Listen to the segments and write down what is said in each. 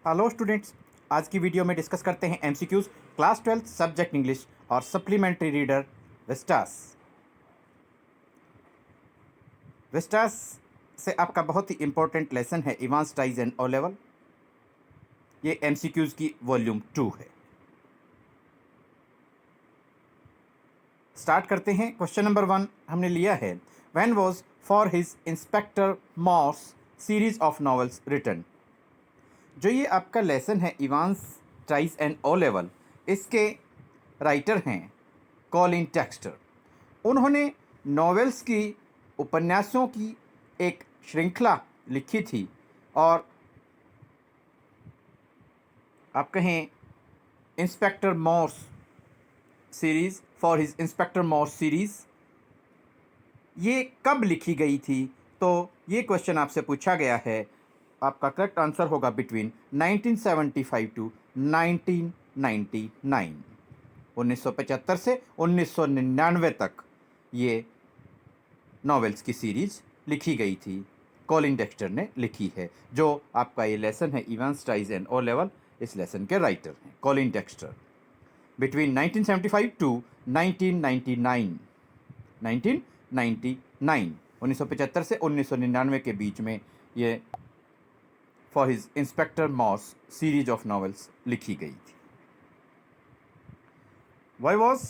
Hello students, आज की video में डिस्कस करते हैं एमसीक्यूज क्लास 12 सब्जेक्ट इंग्लिश और सप्लीमेंट्री रीडर विस्टास। विस्टास से आपका बहुत ही इंपॉर्टेंट लेसन है Evans tries and O level. ये एमसीक्यूज की वॉल्यूम 2 है। स्टार्ट करते हैं। क्वेश्चन नंबर 1 हमने लिया है, when was for his inspector Morse series of novels written. जो ये आपका लेसन है Evans tries and O level, इसके राइटर हैं कॉलिन टेक्स्टर। उन्होंने नॉवेल्स की, उपन्यासों की एक श्रृंखला लिखी थी और आप कहें inspector Moore's series, for his inspector Moore's series, ये कब लिखी गई थी? तो ये क्वेश्चन आपसे पूछा गया है। आपका करेक्ट आंसर होगा बिटवीन 1975 टू 1999। 1975 से 1999 तक ये नॉवेल्स की सीरीज़ लिखी गई थी, कॉलिन टेक्स्टर ने लिखी है। जो आपका ये लेसन है Evans tries and O level, इस लेसन के राइटर हैं कॉलिन टेक्स्टर। बिटवीन 1975 टू 1999, 1999, 1975 से 1999 के बीच में ये for his inspector Morse series of novels लिखी गई थी। Why was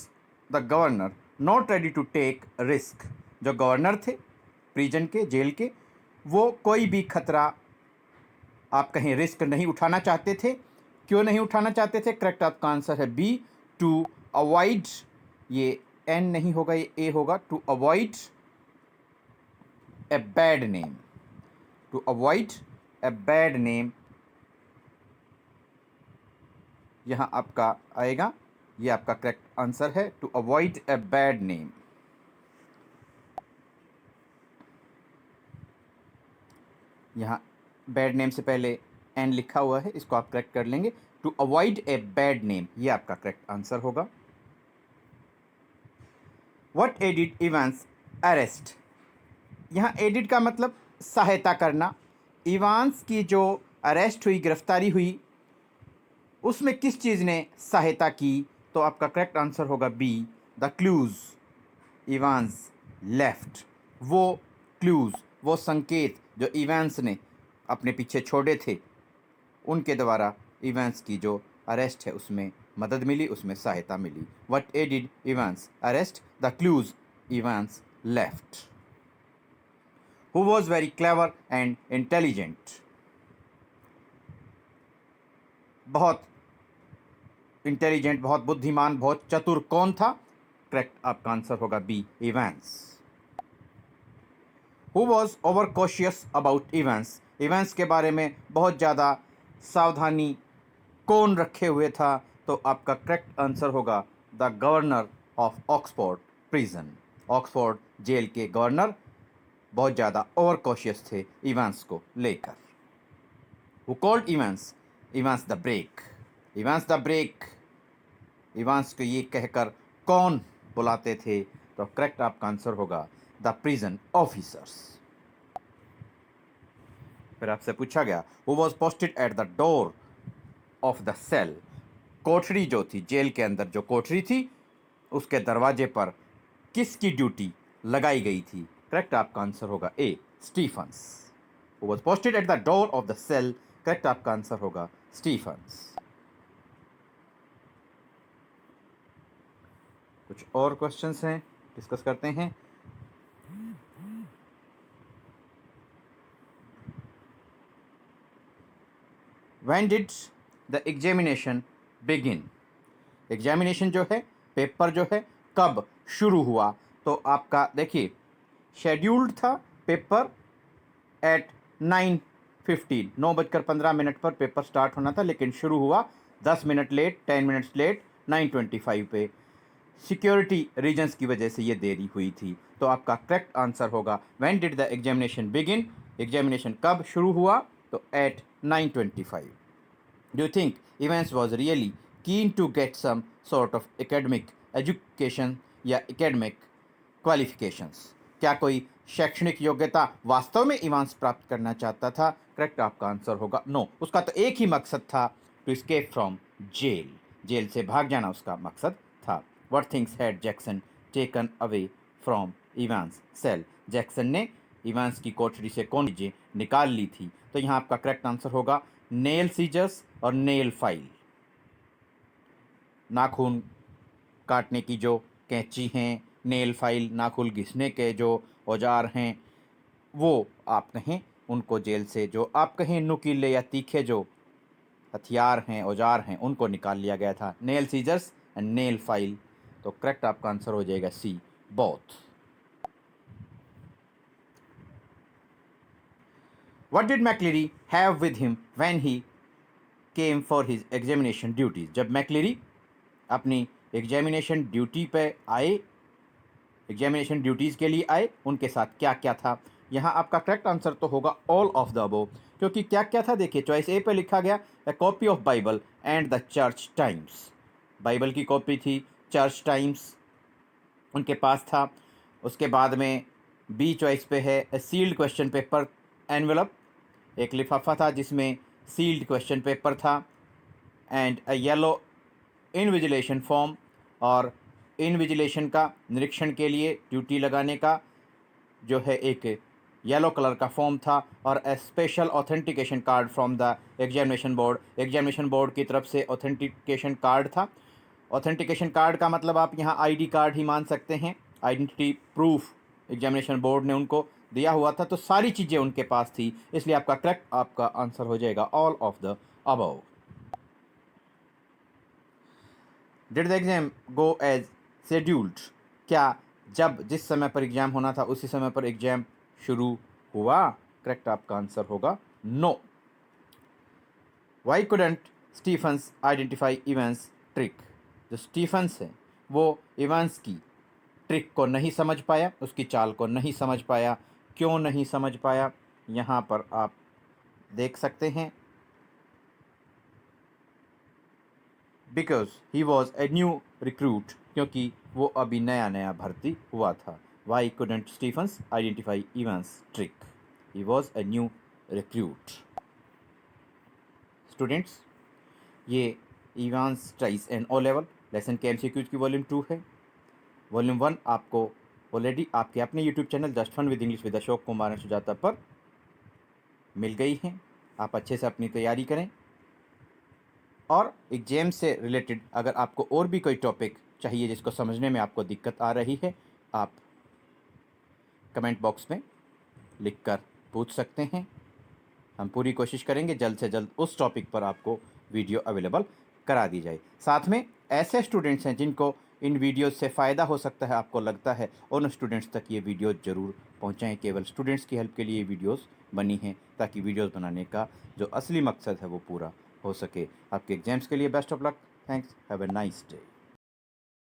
the governor not ready to take risk. जो गवर्नर थे प्रिजन के, जेल के, वो कोई भी खतरा, आप कहें रिस्क, नहीं उठाना चाहते थे। क्यों नहीं उठाना चाहते थे? करेक्ट आपका आंसर है बी, टू अवॉइड, ये एन नहीं होगा, ये ए होगा, to avoid a bad name, to avoid a bad name. यहाँ आपका आएगा, ये आपका करेक्ट आंसर है, to avoid a bad name. यहाँ बैड नेम से पहले एन लिखा हुआ है, इसको आप करेक्ट कर लेंगे। To avoid a bad name, ये आपका करेक्ट आंसर होगा। What aided Evans arrest. यहाँ एडिड का मतलब सहायता करना। इवांस की जो अरेस्ट हुई, गिरफ्तारी हुई, उसमें किस चीज़ ने सहायता की? तो आपका करेक्ट आंसर होगा B, the clues Evans left. वो क्लूज, वो संकेत जो इवांस ने अपने पीछे छोड़े थे, उनके द्वारा इवांस की जो अरेस्ट है उसमें मदद मिली, उसमें सहायता मिली। What aided Evans arrest, the clues Evans left. Who was very clever and intelligent. बहुत इंटेलिजेंट, बहुत बुद्धिमान, बहुत चतुर कौन था? करेक्ट आपका आंसर होगा B, Evans. Who was over cautious about Evans. Evans के बारे में बहुत ज़्यादा सावधानी कौन रखे हुए था? तो आपका करेक्ट आंसर होगा the governor of Oxford prison. Oxford जेल के गवर्नर बहुत ज़्यादा ओवर कॉशियस थे इवेंट्स को लेकर। Who called Evans, Evans the break, Evans the break, Evans को ये कहकर कौन बुलाते थे? तो करेक्ट आपका आंसर होगा द प्रिजन ऑफिसर्स। फिर आपसे पूछा गया, who was posted at the door of the cell. कोठरी जो थी, जेल के अंदर जो कोठरी थी, उसके दरवाजे पर किसकी ड्यूटी लगाई गई थी? करेक्ट आपका आंसर होगा A, Stephens. Who was posted at the door of the cell, correct आपका आंसर होगा स्टीफन्स। कुछ और क्वेश्चंस हैं, डिस्कस करते हैं। When did the examination begin? Examination जो है, पेपर जो है, कब शुरू हुआ? तो आपका देखिए, शेड्यूल्ड था पेपर एट 9:15, 9:15 पर पेपर स्टार्ट होना था, लेकिन शुरू हुआ 10 मिनट लेट, 10 मिनट्स लेट, 9:25 पे। सिक्योरिटी रीजन्स की वजह से ये देरी हुई थी। तो आपका करेक्ट आंसर होगा when did the examination begin, examination कब शुरू हुआ? तो eight 9:25. Do you think Evans was really keen to get some sort of academic education या academic qualifications? क्या कोई शैक्षणिक योग्यता वास्तव में इवांस प्राप्त करना चाहता था? करेक्ट आपका आंसर होगा नो। उसका तो एक ही मकसद था, to escape from jail. Jail से भाग जाना उसका मकसद था। What things had Jackson taken away from Evans cell? Jackson ने इवांस की कोठरी से कौन चीजें निकाल ली थी? तो यहाँ आपका करेक्ट आंसर होगा नेल सीजर्स और नेल फाइल। नाखून काटने की जो कैंची हैं, नेल फाइल नाखून घिसने के जो औजार हैं, वो आप कहें उनको जेल से, जो आप कहें नुकीले या तीखे जो हथियार हैं, औजार हैं, उनको निकाल लिया गया था। Nail scissors and nail file. तो करेक्ट आपका आंसर हो जाएगा C, both. What did McLeary have with him when he came for his examination duties? जब मैक्लेरी अपनी एग्जामिनेशन ड्यूटी पे आए, एग्जामिनेशन ड्यूटीज़ के लिए आए, उनके साथ क्या क्या था? यहाँ आपका करेक्ट आंसर तो होगा ऑल ऑफ द अबव, क्योंकि क्या क्या था देखिए, चॉइस ए पे लिखा गया ए copy of Bible and the church times. Bible की कॉपी थी, चर्च टाइम्स उनके पास था। उसके बाद में बी चॉइस पे है ए सील्ड क्वेश्चन पेपर एनवेलप, एक लिफाफा था जिसमें सील्ड क्वेश्चन पेपर था, एंड अ येलो इनविजिलेशन फॉर्म, और इनविजिलेशन का निरीक्षण के लिए ड्यूटी लगाने का जो है एक येलो कलर का फॉर्म था, और a special authentication card from the examination board. Examination board की तरफ से ऑथेंटिकेशन कार्ड था। ऑथेंटिकेशन कार्ड का मतलब आप यहाँ आईडी कार्ड ही मान सकते हैं, आइडेंटिटी प्रूफ एग्जामिनेशन बोर्ड ने उनको दिया हुआ था, तो सारी चीज़ें उनके पास थी, इसलिए आपका करेक्ट आपका आंसर हो जाएगा all of the above. Did the exam go as scheduled? क्या जब जिस समय पर एग्जाम होना था उसी समय पर एग्जाम शुरू हुआ? करेक्ट आपका आंसर होगा no. Why couldn't Stephens identify Evans trick? जो स्टीफन्स है वो इवेंट्स की ट्रिक को नहीं समझ पाया, उसकी चाल को नहीं समझ पाया। क्यों नहीं समझ पाया? यहाँ पर आप देख सकते हैं, because he was a new recruit, क्योंकि वो अभी नया नया भर्ती हुआ था। Why couldn't Stephens identify Evans trick? He was a new recruit. Students, ये Evans tries and O level lesson के एमसीक्यूज की वॉल्यूम 2 है। वॉल्यूम 1 आपको ऑलरेडी आपके अपने YouTube channel just fun with English with Ashok Kumar and Sujata पर मिल गई हैं। आप अच्छे से अपनी तैयारी करें, और एग्जाम से रिलेटेड अगर आपको और भी कोई टॉपिक चाहिए जिसको समझने में आपको दिक्कत आ रही है, आप कमेंट बॉक्स में लिखकर पूछ सकते हैं। हम पूरी कोशिश करेंगे जल्द से जल्द उस टॉपिक पर आपको वीडियो अवेलेबल करा दी जाए। साथ में ऐसे स्टूडेंट्स हैं जिनको इन वीडियोस से फ़ायदा हो सकता है, आपको लगता है, उन स्टूडेंट्स तक ये वीडियो ज़रूर पहुंचाएं। केवल स्टूडेंट्स की हेल्प के लिए ये वीडियोस बनी हैं, ताकि वीडियोस बनाने का जो असली मकसद है वो पूरा हो सके। आपके एग्जाम्स के लिए best of luck. Thanks, have a nice day.